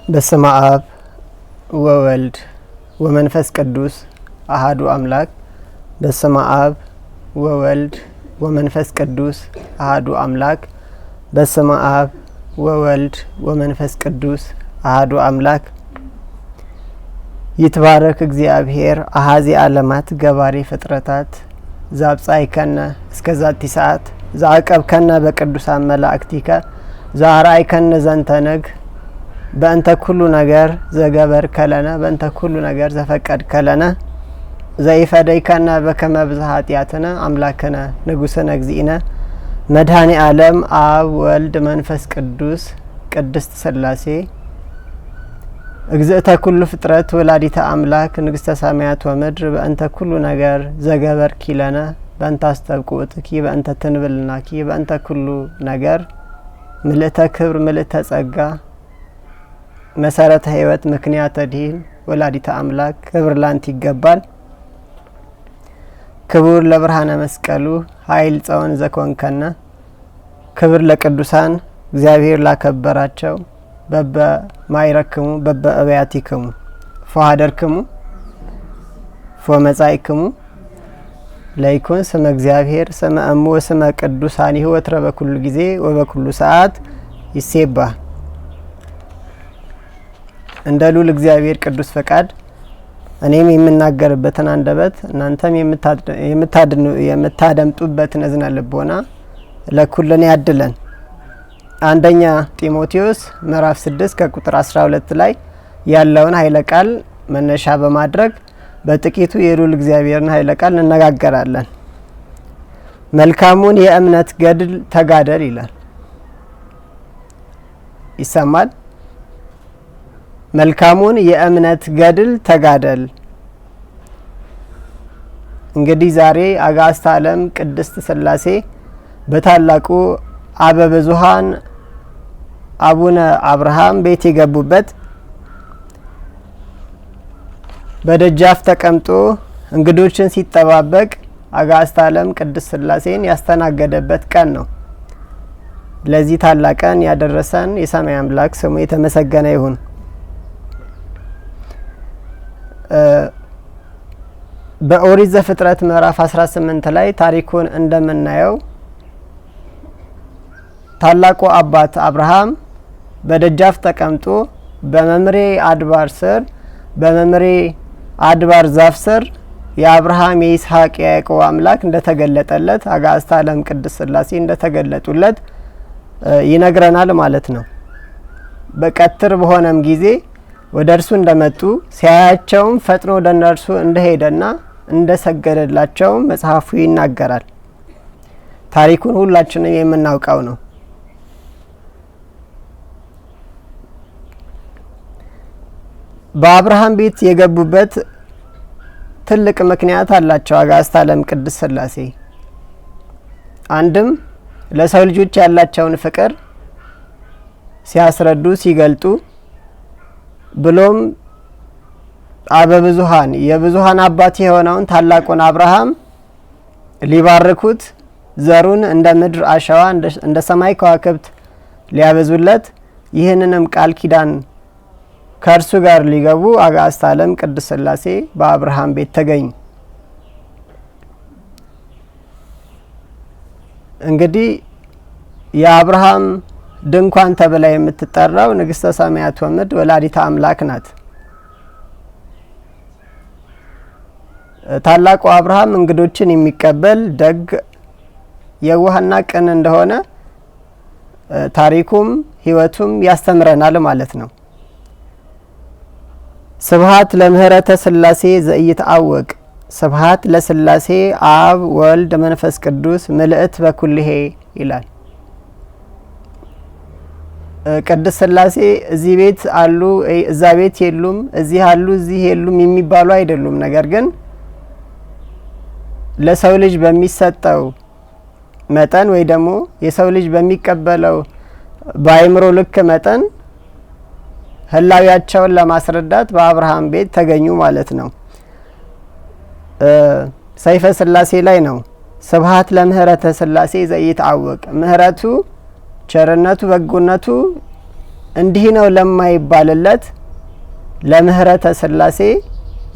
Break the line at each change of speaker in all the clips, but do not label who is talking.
በስመ አብ ወወልድ ወመንፈስ ቅዱስ አሐዱ አምላክ። በስመ አብ ወወልድ ወመንፈስ ቅዱስ አሐዱ አምላክ። በስመ አብ ወወልድ ወመንፈስ ቅዱስ አሐዱ አምላክ። ይትባረክ እግዚአብሔር አሐዚ ዓለማት ገባሬ ፍጥረታት ዛብጻይከነ እስከ ዛቲ ሰዓት ዘአቀብከነ በቅዱሳን መላእክቲከ ዘአርአይከነ ዘንተነግ በእንተ ኩሉ ነገር ዘገበር ከለነ በእንተ ኩሉ ነገር ዘፈቀድ ከለነ ዘይፈደይከነ በከመ ብዝሃ ኃጢአትነ አምላክነ ንጉሥነ እግዚእነ መድኃኔ ዓለም አብ ወልድ መንፈስ ቅዱስ ቅድስት ሥላሴ እግዝእተ ኩሉ ፍጥረት ወላዲተ አምላክ ንግሥተ ሰማያት ወምድር በእንተ ኩሉ ነገር ዘገበር ኪለነ በእንተ አስተብቁእትኪ በእንተ ትንብልናኪ በእንተ ኩሉ ነገር ምልእተ ክብር ምልእተ ጸጋ መሰረተ ሕይወት ምክንያተ ድኅን ወላዲተ አምላክ ክብር ላንቺ ይገባል። ክቡር ለብርሃነ መስቀሉ ኃይል ጸወን ዘኮንከነ ክብር ለቅዱሳን እግዚአብሔር ላከበራቸው በበ ማይረክሙ በበ አብያቲክሙ ፎሃደርክሙ ፎመጻይክሙ ለይኩን ስመ እግዚአብሔር ስመ እሙ ወስመ ቅዱሳን ወትረ በኩሉ ጊዜ ወበኩሉ ሰዓት ይሴባህ። እንደ ሉል እግዚአብሔር ቅዱስ ፈቃድ እኔም የምናገርበትን አንደበት እናንተም የምታደምጡበትን እዝነ ልቦና ለኩልን ያድለን። አንደኛ ጢሞቴዎስ ምዕራፍ 6 ከቁጥር 12 ላይ ያለውን ኃይለ ቃል መነሻ በማድረግ በጥቂቱ የሉል እግዚአብሔርን ኃይለ ቃል እንነጋገራለን። መልካሙን የእምነት ገድል ተጋደል ይላል። ይሰማል? መልካሙን የእምነት ገድል ተጋደል። እንግዲህ ዛሬ አጋዕዝተ ዓለም ቅድስት ሥላሴ በታላቁ አበብዙኃን አቡነ አብርሃም ቤት የገቡበት በደጃፍ ተቀምጦ እንግዶችን ሲጠባበቅ አጋዕዝተ ዓለም ቅድስት ሥላሴን ያስተናገደበት ቀን ነው። ለዚህ ታላቅ ቀን ያደረሰን የሰማይ አምላክ ስሙ የተመሰገነ ይሁን። በኦሪት ዘፍጥረት ምዕራፍ 18 ላይ ታሪኩን እንደምናየው ታላቁ አባት አብርሃም በደጃፍ ተቀምጦ በመምሬ አድባር ስር በመምሬ አድባር ዛፍ ስር የአብርሃም የይስሐቅ የያዕቆብ አምላክ እንደተገለጠለት አጋዕዝተ ዓለም ቅድስት ሥላሴ እንደተገለጡለት ይነግረናል ማለት ነው። በቀትር በሆነም ጊዜ ወደ እርሱ እንደመጡ ሲያያቸውም ፈጥኖ ወደ እነርሱ እንደሄደና እንደሰገደላቸው መጽሐፉ ይናገራል። ታሪኩን ሁላችንም የምናውቀው ነው። በአብርሃም ቤት የገቡበት ትልቅ ምክንያት አላቸው አጋዕዝተ ዓለም ቅድስት ሥላሴ። አንድም ለሰው ልጆች ያላቸውን ፍቅር ሲያስረዱ ሲገልጡ፣ ብሎም አበብዙኃን የብዙኃን አባት የሆነውን ታላቁን አብርሃም ሊባርኩት ዘሩን እንደ ምድር አሸዋ እንደ ሰማይ ከዋክብት ሊያበዙለት ይህንንም ቃል ኪዳን ከእርሱ ጋር ሊገቡ አጋዕዝተ ዓለም ቅድስት ሥላሴ በአብርሃም ቤት ተገኙ። እንግዲህ የአብርሃም ድንኳን ተብላ የምትጠራው ንግሥተ ሰማያት ወምድር ወላዲተ አምላክ ናት። ታላቁ አብርሃም እንግዶችን የሚቀበል ደግ የዋህና ቅን እንደሆነ ታሪኩም ሕይወቱም ያስተምረናል ማለት ነው። ስብሐት ለምህረተ ሥላሴ ዘኢይትዐወቅ ስብሐት ለሥላሴ አብ ወልድ መንፈስ ቅዱስ ምልእት በኩልሄ ይላል። ቅድስት ሥላሴ እዚህ ቤት አሉ እዛ ቤት የሉም፣ እዚህ አሉ እዚህ የሉም የሚባሉ አይደሉም። ነገር ግን ለሰው ልጅ በሚሰጠው መጠን ወይ ደግሞ የሰው ልጅ በሚቀበለው በአእምሮ ልክ መጠን ህላዊያቸውን ለማስረዳት በአብርሃም ቤት ተገኙ ማለት ነው። ሰይፈ ሥላሴ ላይ ነው ስብሐት ለምህረተ ሥላሴ ዘኢይትዐወቅ ምህረቱ ቸርነቱ በጎነቱ እንዲህ ነው ለማይባልለት ለምህረተ ሥላሴ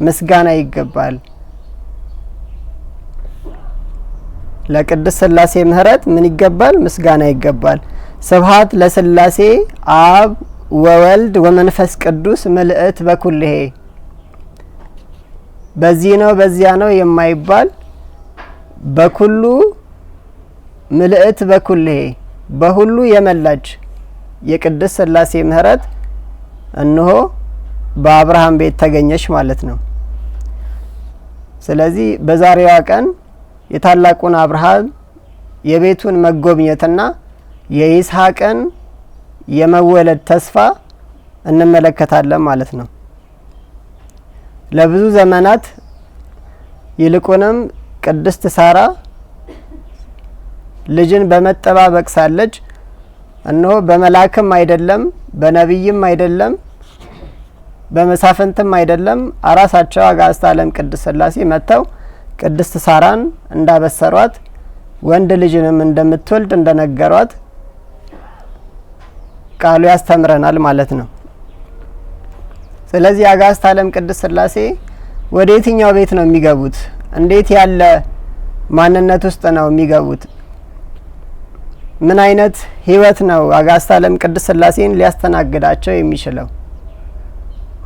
ምስጋና ይገባል። ለቅድስት ሥላሴ ምህረት ምን ይገባል? ምስጋና ይገባል። ስብሐት ለሥላሴ አብ ወወልድ ወመንፈስ ቅዱስ ምልእት በኩልሄ። በዚህ ነው በዚያ ነው የማይባል በኩሉ ምልእት በኩልሄ በሁሉ የመላች የቅድስት ሥላሴ ምህረት እነሆ በአብርሃም ቤት ተገኘች ማለት ነው። ስለዚህ በዛሬዋ ቀን የታላቁን አብርሃም የቤቱን መጎብኘትና የይስሐቅን የመወለድ ተስፋ እንመለከታለን ማለት ነው። ለብዙ ዘመናት ይልቁንም ቅድስት ሳራ ልጅን በመጠባበቅ ሳለች እነሆ በመላክም አይደለም በነቢይም አይደለም በመሳፍንትም አይደለም አራሳቸው አጋዕዝተ ዓለም ቅድስት ሥላሴ መጥተው ቅድስት ሳራን እንዳበሰሯት ወንድ ልጅንም እንደምትወልድ እንደነገሯት ቃሉ ያስተምረናል ማለት ነው። ስለዚህ አጋዕዝተ ዓለም ቅድስት ሥላሴ ወደ የትኛው ቤት ነው የሚገቡት? እንዴት ያለ ማንነት ውስጥ ነው የሚገቡት? ምን አይነት ህይወት ነው አጋዕዝተ ዓለም ቅድስት ሥላሴን ሊያስተናግዳቸው የሚችለው?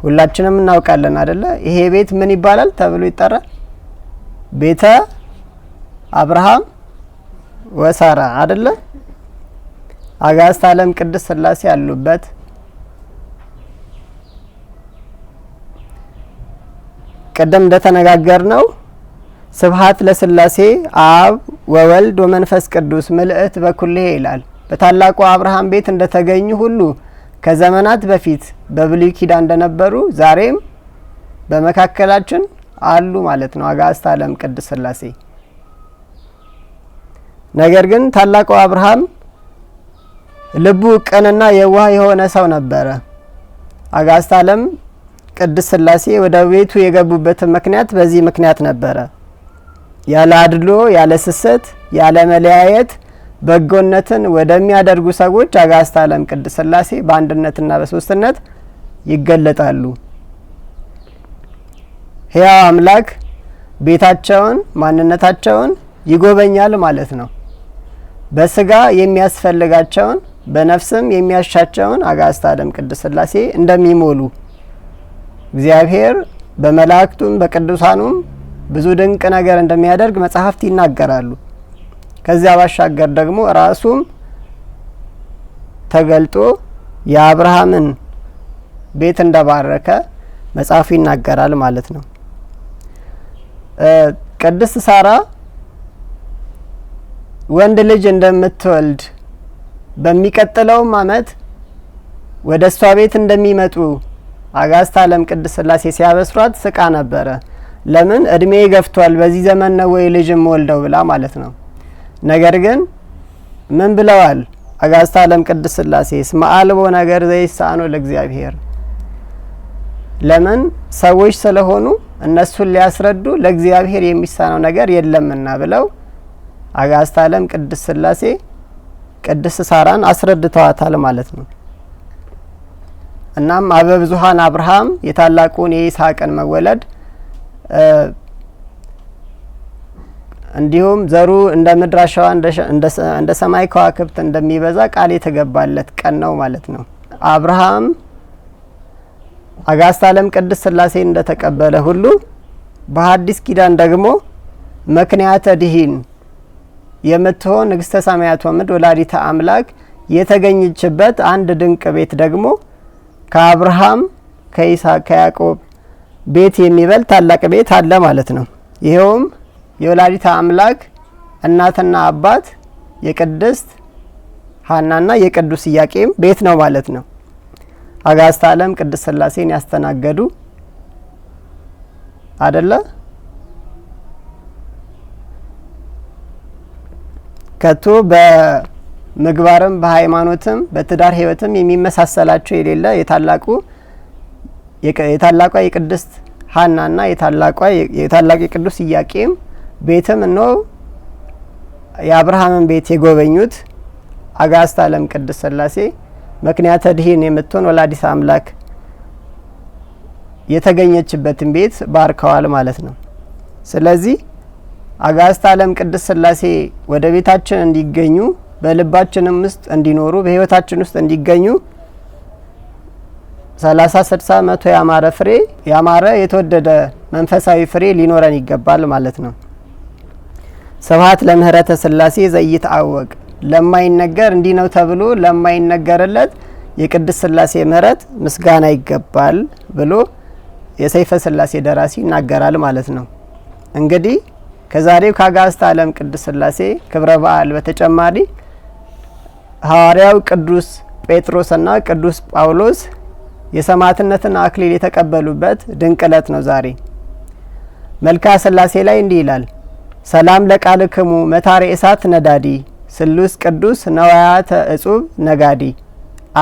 ሁላችንም እናውቃለን አይደለ? ይሄ ቤት ምን ይባላል ተብሎ ይጠራል? ቤተ አብርሃም ወሳራ አይደለ? አጋዕዝተ ዓለም ቅድስት ሥላሴ ያሉበት ቀደም እንደተነጋገር ነው ስብሐት ለሥላሴ አብ ወወልድ ወመንፈስ ቅዱስ ምልእት በኩልሄ ይላል። በታላቁ አብርሃም ቤት እንደተገኙ ሁሉ ከዘመናት በፊት በብሉይ ኪዳን እንደነበሩ ዛሬም በመካከላችን አሉ ማለት ነው አጋዕዝተ ዓለም ቅድስት ሥላሴ። ነገር ግን ታላቁ አብርሃም ልቡ ቅንና የዋህ የሆነ ሰው ነበረ። አጋዕዝተ ዓለም ቅድስት ሥላሴ ወደ ቤቱ የገቡበት ምክንያት በዚህ ምክንያት ነበረ። ያለ አድሎ፣ ያለ ስስት፣ ያለ መለያየት በጎነትን ወደሚያደርጉ ሰዎች አጋዕዝተ ዓለም ቅድስት ሥላሴ በአንድነትና በሶስትነት ይገለጣሉ። ሕያው አምላክ ቤታቸውን ማንነታቸውን ይጎበኛል ማለት ነው። በስጋ የሚያስፈልጋቸውን በነፍስም የሚያሻቸውን አጋዕዝተ ዓለም ቅድስት ሥላሴ እንደሚሞሉ እግዚአብሔር በመላእክቱም በቅዱሳኑም ብዙ ድንቅ ነገር እንደሚያደርግ መጻሕፍት ይናገራሉ። ከዚያ ባሻገር ደግሞ ራሱም ተገልጦ የአብርሃምን ቤት እንደባረከ መጽሐፉ ይናገራል ማለት ነው። ቅድስት ሳራ ወንድ ልጅ እንደምትወልድ በሚቀጥለውም ዓመት ወደ እሷ ቤት እንደሚመጡ አጋዕዝተ ዓለም ቅድስት ሥላሴ ሲያበስሯት ስቃ ነበረ። ለምን እድሜ ገፍቷል በዚህ ዘመን ነው ወይ ልጅም ወልደው ብላ ማለት ነው። ነገር ግን ምን ብለዋል አጋዕዝተ ዓለም ቅድስት ሥላሴ? እስመ አልቦ ነገር ዘይሳኖ ለእግዚአብሔር። ለምን ሰዎች ስለሆኑ እነሱን ሊያስረዱ ለእግዚአብሔር የሚሳነው ነገር የለምና ብለው አጋዕዝተ ዓለም ቅድስት ሥላሴ ቅድስት ሳራን አስረድተዋታል ማለት ነው። እናም አበብዙኃን አብርሃም የታላቁን የይስሐቅን መወለድ እንዲሁም ዘሩ እንደ ምድር አሸዋ እንደ ሰማይ ከዋክብት እንደሚበዛ ቃል የተገባለት ቀን ነው ማለት ነው። አብርሃም አጋዕዝተ ዓለም ቅድስት ሥላሴ እንደተቀበለ ሁሉ በሐዲስ ኪዳን ደግሞ ምክንያተ ድኂን የምትሆን ንግሥተ ሰማያት ወምድር ወላዲተ አምላክ የተገኘችበት አንድ ድንቅ ቤት ደግሞ ከአብርሃም ከይስሐቅ ከያዕቆብ ቤት የሚበልጥ ታላቅ ቤት አለ ማለት ነው። ይሄውም የወላዲተ አምላክ እናትና አባት የቅድስት ሐናና የቅዱስ ኢያቄም ቤት ነው ማለት ነው። አጋዕዝተ ዓለም ቅድስት ሥላሴን ያስተናገዱ አይደለ? ከቶ በምግባርም በሃይማኖትም በትዳር ሕይወትም የሚመሳሰላቸው የሌለ የታላቋ የቅድስት ሐናና የታላቁ የቅዱስ ኢያቄም ቤትም ነው የአብርሃምን ቤት የጎበኙት አጋዕዝተ ዓለም ቅድስት ሥላሴ ምክንያተ ድኂን የምትሆን ወላዲተ አምላክ የተገኘችበትን ቤት ባርከዋል ማለት ነው። ስለዚህ አጋዕዝተ ዓለም ቅድስት ሥላሴ ወደ ቤታችን እንዲገኙ በልባችንም ውስጥ እንዲኖሩ በህይወታችን ውስጥ እንዲገኙ 30 60 መቶ ያማረ ፍሬ ያማረ የተወደደ መንፈሳዊ ፍሬ ሊኖረን ይገባል ማለት ነው። ስብሐት ለምህረተ ሥላሴ ዘይትአወቅ ለማይነገር እንዲህ ነው ተብሎ ለማይነገርለት የቅድስት ሥላሴ ምህረት ምስጋና ይገባል ብሎ የሰይፈ ሥላሴ ደራሲ ይናገራል ማለት ነው። እንግዲህ ከዛሬው ከአጋዕዝተ ዓለም ቅድስት ሥላሴ ክብረ በዓል በተጨማሪ ሐዋርያው ቅዱስ ጴጥሮስና ቅዱስ ጳውሎስ የሰማዕትነትን አክሊል የተቀበሉበት ድንቅ ዕለት ነው ዛሬ። መልክአ ሥላሴ ላይ እንዲህ ይላል። ሰላም ለቃልክሙ መታሬ እሳት ነዳዲ ስሉስ ቅዱስ ነዋያተ እጹብ ነጋዲ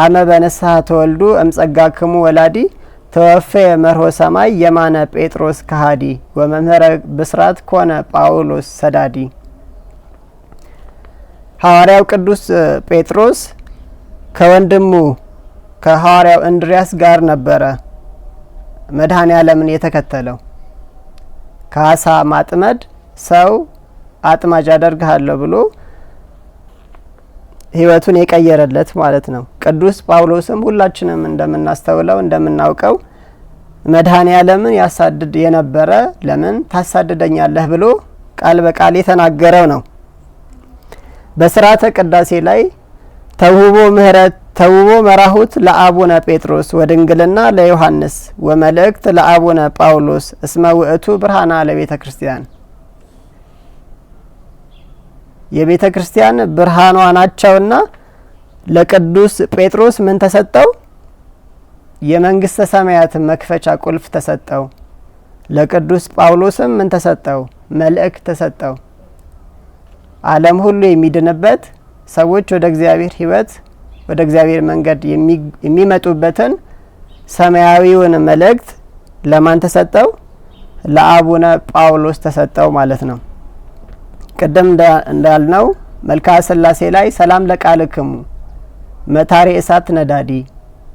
አመ በንስሐ ተወልዱ እምጸጋክሙ ወላዲ ተወፌ መርሆ ሰማይ የማነ ጴጥሮስ ከሃዲ ወመምህረ ብስራት ኮነ ጳውሎስ ሰዳዲ። ሐዋርያው ቅዱስ ጴጥሮስ ከወንድሙ ከሐዋርያው እንድሪያስ ጋር ነበረ መድኃኔ ዓለምን የተከተለው። ከአሳ ማጥመድ ሰው አጥማጅ አደርግሃለሁ ብሎ ህይወቱን የቀየረለት ማለት ነው። ቅዱስ ጳውሎስም ሁላችንም እንደምናስተውለው እንደምናውቀው መድኃኔ ዓለምን ያሳድድ የነበረ ለምን ታሳድደኛለህ ብሎ ቃል በቃል የተናገረው ነው። በስርዓተ ቅዳሴ ላይ ተውቦ መራሁት ለአቡነ ጴጥሮስ ወድንግልና ለዮሐንስ ወመልእክት ለአቡነ ጳውሎስ እስመ ውእቱ ብርሃና ለቤተ ክርስቲያን የቤተ ክርስቲያን ብርሃኗ ናቸውና ለቅዱስ ጴጥሮስ ምን ተሰጠው? የመንግስተ ሰማያት መክፈቻ ቁልፍ ተሰጠው። ለቅዱስ ጳውሎስም ምን ተሰጠው? መልእክት ተሰጠው። ዓለም ሁሉ የሚድንበት ሰዎች ወደ እግዚአብሔር ሕይወት ወደ እግዚአብሔር መንገድ የሚመጡበትን ሰማያዊውን መልእክት ለማን ተሰጠው? ለአቡነ ጳውሎስ ተሰጠው ማለት ነው። ቀደም እንዳልነው መልክአ ሥላሴ ላይ ሰላም ለቃልክሙ መታሬ እሳት ነዳዲ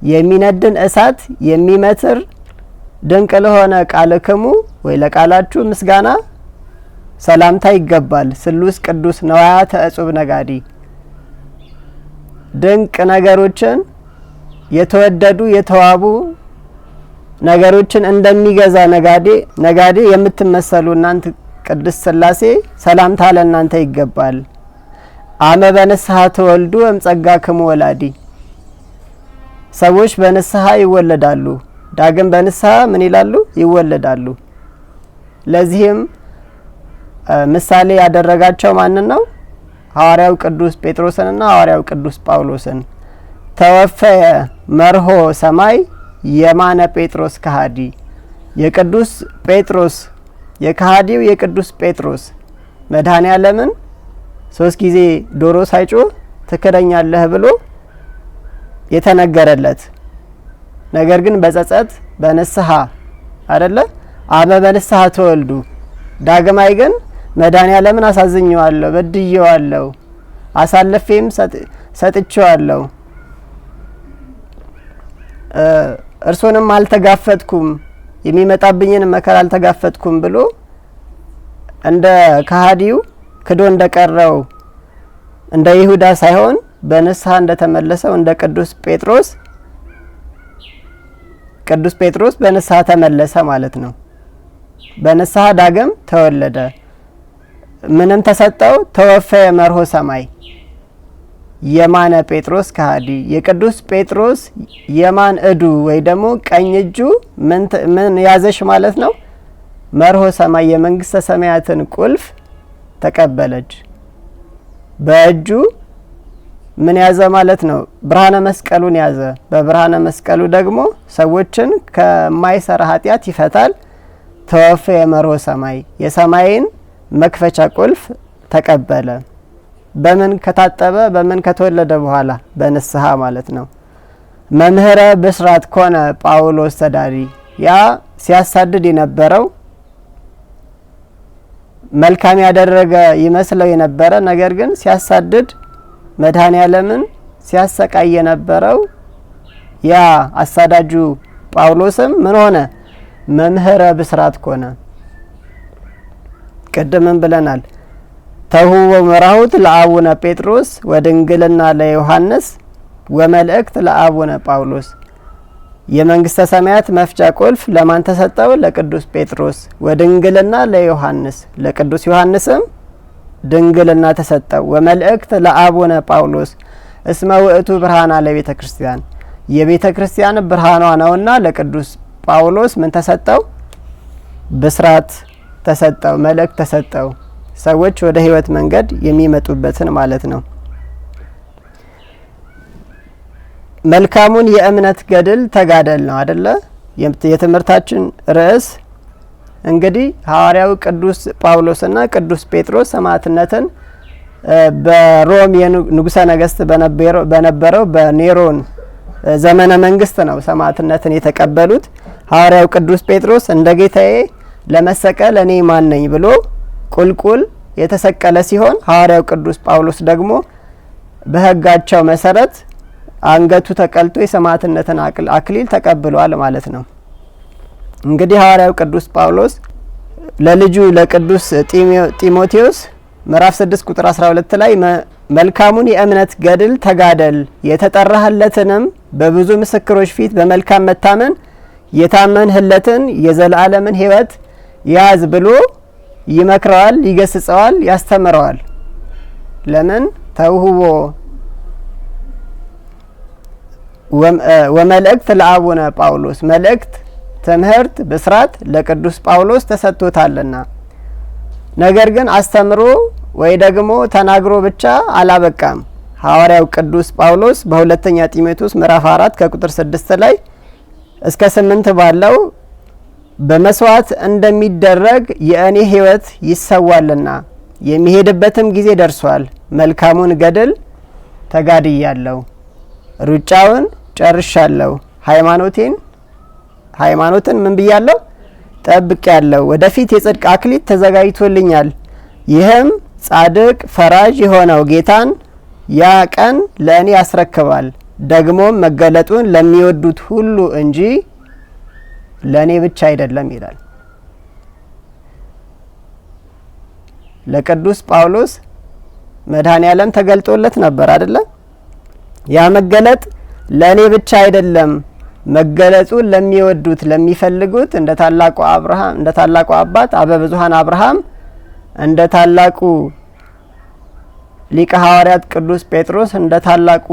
የሚነድን እሳት የሚመትር ድንቅ ለሆነ ቃልክሙ ወይ ለቃላችሁ ምስጋና ሰላምታ ይገባል። ስሉስ ቅዱስ ነዋያተ እጹብ ነጋዲ ድንቅ ነገሮችን የተወደዱ የተዋቡ ነገሮችን እንደሚገዛ ነጋዴ የምትመሰሉ እናንተ ቅድስት ሥላሴ ሰላምታ ለእናንተ ይገባል። አመ በንስሐ ተወልዱ እምጸጋክሙ ወላዲ ሰዎች በንስሐ ይወለዳሉ። ዳግም በንስሐ ምን ይላሉ? ይወለዳሉ። ለዚህም ምሳሌ ያደረጋቸው ማንን ነው? ሐዋርያው ቅዱስ ጴጥሮስንና ሐዋርያው ቅዱስ ጳውሎስን። ተወፈየ መርሆ ሰማይ የማነ ጴጥሮስ ከሃዲ የቅዱስ ጴጥሮስ የከሃዲው የቅዱስ ጴጥሮስ መድኃኔ ዓለምን 3 ጊዜ ዶሮ ሳይጮህ ትክደኛለህ ብሎ የተነገረለት ነገር ግን በጸጸት በንስሐ አይደለ አመ በንስሐ ተወልዱ ዳግማይ ግን መድኃኔ ዓለምን አሳዝኘዋለሁ፣ በድየዋለሁ፣ አሳልፌም ሰጥቼዋለሁ፣ እርሱንም አልተጋፈጥኩም፣ የሚመጣብኝን መከራ አልተጋፈጥኩም ብሎ እንደ ከሃዲው ክዶ እንደቀረው እንደ ይሁዳ ሳይሆን በንስሐ እንደተመለሰው እንደ ቅዱስ ጴጥሮስ በንስሐ ተመለሰ ማለት ነው። በንስሐ ዳግም ተወለደ። ምንም ተሰጠው? ተወፈየ መርሆ ሰማይ የማነ ጴጥሮስ ከሃዲ የቅዱስ ጴጥሮስ የማን እዱ ወይ ደግሞ ቀኝ እጁ ምን ያዘሽ ማለት ነው? መርሆ ሰማይ የመንግስተ ሰማያትን ቁልፍ ተቀበለች። በእጁ ምን ያዘ ማለት ነው? ብርሃነ መስቀሉን ያዘ። በብርሃነ መስቀሉ ደግሞ ሰዎችን ከማይሰራ ኃጢአት ይፈታል። ተወፈየ መርሆ ሰማይ የሰማይን መክፈቻ ቁልፍ ተቀበለ። በምን ከታጠበ በምን ከተወለደ በኋላ? በንስሐ ማለት ነው። መምህረ ብስራት ኮነ ጳውሎስ ሰዳዲ ያ ሲያሳድድ የነበረው መልካም ያደረገ ይመስለው የነበረ ነገር ግን ሲያሳድድ መድኃኔ ዓለምን ሲያሰቃይ የነበረው ያ አሳዳጁ ጳውሎስም ምን ሆነ? መምህረ ብስራት ሆነ። ቀደምም ብለናል። ተሁወ መራሁት ለአቡነ ጴጥሮስ ወድንግልና ለዮሐንስ ወመልእክት ለአቡነ ጳውሎስ። የመንግስተ ሰማያት መፍቻ ቁልፍ ለማን ተሰጠው? ለቅዱስ ጴጥሮስ። ወድንግልና ለዮሐንስ፣ ለቅዱስ ዮሐንስም ድንግልና ተሰጠው። ወመልእክት ለአቡነ ጳውሎስ እስመ ውእቱ ብርሃና ለቤተ ክርስቲያን፣ የቤተ ክርስቲያን ብርሃኗ ነውና ለቅዱስ ጳውሎስ ምን ተሰጠው? ብስራት ተሰጠው፣ መልእክት ተሰጠው። ሰዎች ወደ ህይወት መንገድ የሚመጡበትን ማለት ነው። መልካሙን የእምነት ገድል ተጋደል ነው አይደለ? የትምህርታችን ርዕስ እንግዲህ ሐዋርያው ቅዱስ ጳውሎስና ቅዱስ ጴጥሮስ ሰማዕትነትን በሮም የንጉሠ ነገስት በነበረው በኔሮን ዘመነ መንግስት ነው ሰማዕትነትን የተቀበሉት። ሐዋርያው ቅዱስ ጴጥሮስ እንደ ጌታዬ ለመሰቀል እኔ ማን ነኝ ብሎ ቁልቁል የተሰቀለ ሲሆን ሐዋርያው ቅዱስ ጳውሎስ ደግሞ በህጋቸው መሰረት አንገቱ ተቀልቶ የሰማዕትነትን አክሊል ተቀብሏል ማለት ነው። እንግዲህ ሐዋርያው ቅዱስ ጳውሎስ ለልጁ ለቅዱስ ጢሞቴዎስ ምዕራፍ 6 ቁጥር 12 ላይ መልካሙን የእምነት ገድል ተጋደል፣ የተጠራህለትንም በብዙ ምስክሮች ፊት በመልካም መታመን የታመንህለትን የዘላለምን ህይወት ያዝ ብሎ ይመክረዋል፣ ይገስጸዋል፣ ያስተምረዋል። ለምን? ተውህቦ ወመልእክት ለአቡነ ጳውሎስ፣ መልእክት ትምህርት ብስራት ለቅዱስ ጳውሎስ ተሰጥቶታልና። ነገር ግን አስተምሮ ወይ ደግሞ ተናግሮ ብቻ አላበቃም። ሐዋርያው ቅዱስ ጳውሎስ በሁለተኛ ጢሞቴዎስ ምዕራፍ 4 ከቁጥር 6 ላይ እስከ 8 ባለው በመስዋዕት እንደሚደረግ የእኔ ህይወት ይሰዋልና የሚሄድበትም ጊዜ ደርሷል። መልካሙን ገድል ተጋድያለሁ፣ ሩጫውን ጨርሻለሁ፣ ሃይማኖትን ምን ብያለሁ? ጠብቄያለሁ። ወደፊት የጽድቅ አክሊል ተዘጋጅቶልኛል። ይህም ጻድቅ ፈራጅ የሆነው ጌታን ያ ቀን ለእኔ ያስረክባል። ደግሞም መገለጡን ለሚወዱት ሁሉ እንጂ ለእኔ ብቻ አይደለም ይላል። ለቅዱስ ጳውሎስ መድኃኔ ዓለም ተገልጦለት ነበር አይደለ? ያ መገለጥ ለእኔ ብቻ አይደለም፣ መገለጡን ለሚወዱት ለሚፈልጉት እንደ ታላቁ አብርሃም እንደ ታላቁ አባት አበብዙሃን አብርሃም እንደ ታላቁ ሊቀ ሐዋርያት ቅዱስ ጴጥሮስ እንደ ታላቁ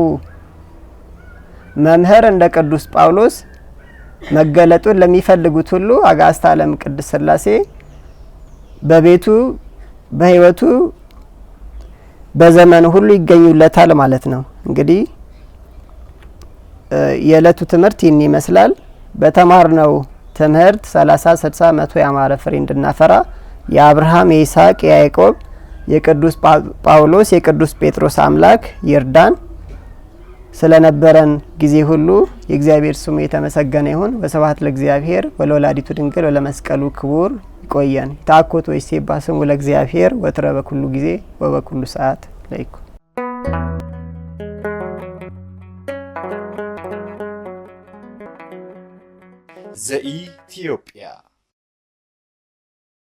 መምህር እንደ ቅዱስ ጳውሎስ መገለጡን ለሚፈልጉት ሁሉ አጋዕዝተ ዓለም ቅድስት ሥላሴ በቤቱ በህይወቱ በዘመኑ ሁሉ ይገኙለታል ማለት ነው። እንግዲህ የዕለቱ ትምህርት ይህን ይመስላል። በተማርነው ትምህርት 30 60 100 ያማረ ፍሬ እንድናፈራ የአብርሃም የይስሐቅ የያዕቆብ የቅዱስ ጳውሎስ የቅዱስ ጴጥሮስ አምላክ ይርዳን። ስለነበረን ጊዜ ሁሉ የእግዚአብሔር ስሙ የተመሰገነ ይሁን። ወስብሐት ለእግዚአብሔር ወለወላዲቱ ድንግል ወለመስቀሉ ክቡር። ይቆየን። ታኮት ወይሴባ ስሙ ለእግዚአብሔር ወትረ በኩሉ ጊዜ ወበኩሉ ሰዓት ለይኩ
ዘኢትዮጵያ